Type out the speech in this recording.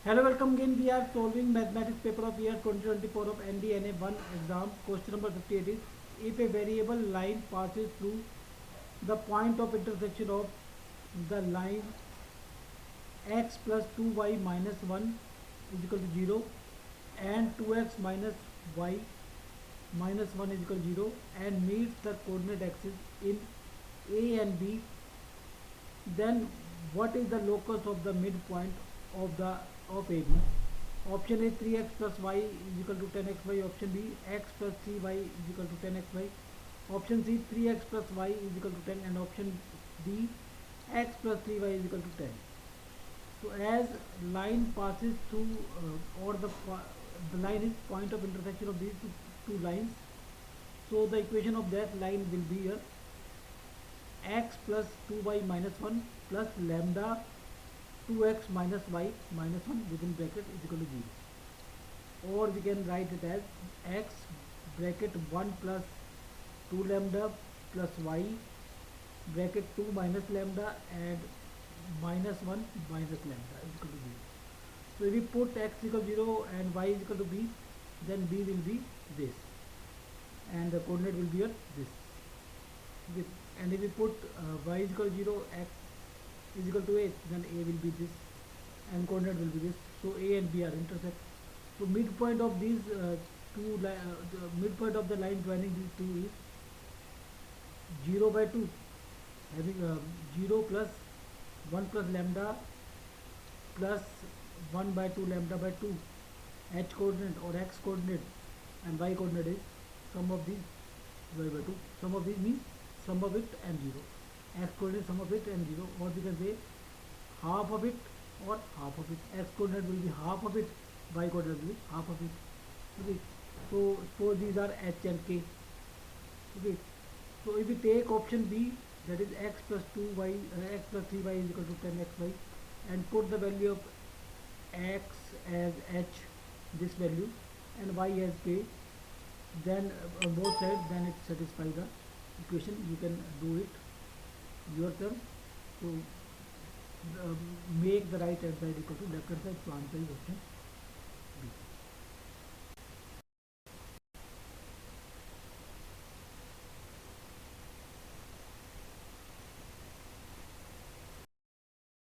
Hello, welcome again. We are solving mathematics paper of year 2024 of NDNA 1 exam. Question number 58 is if a variable line passes through the point of intersection of the line x plus 2y minus 1 is equal to 0 and 2x minus y minus 1 is equal to 0 and meets the coordinate axis in A and B, then what is the locus of the midpoint of the of AB? Option A 3x plus y is equal to 10xy. Option B x plus 3y is equal to 10xy. Option C 3x plus y is equal to 10, and option D x plus 3y is equal to 10. So as line passes through or the line is point of intersection of these two lines, so the equation of that line will be here x plus 2y minus 1 plus lambda 2x minus y minus 1 within bracket is equal to 0, or we can write it as x bracket 1 plus 2 lambda plus y bracket 2 minus lambda and minus 1 minus lambda is equal to 0. So if we put x equal to 0 and y is equal to b, then b will be this and the coordinate will be at this. Okay. And if we put y is equal to 0, x is equal to a, then a will be this and coordinate will be this. So a and b are intersect. So midpoint of these the midpoint of the line joining these two is 0 by 2, having 0 plus 1 plus lambda plus 1 by 2 lambda by 2. H coordinate or x coordinate and y coordinate is sum of these y by 2. Sum of these means sum of it and 0. X coordinate sum of it and 0, or we can say half of it or half of it. X coordinate will be half of it, y coordinate will be half of it. Okay. So suppose these are h and k. Okay. So if we take option B, that is x plus 2y, x plus 3y is equal to 10xy, and put the value of x as h, this value, and y as k, then on both sides, then it satisfies the equation. You can do it yourself. So make the right hand side equal to left hand side. So answer is option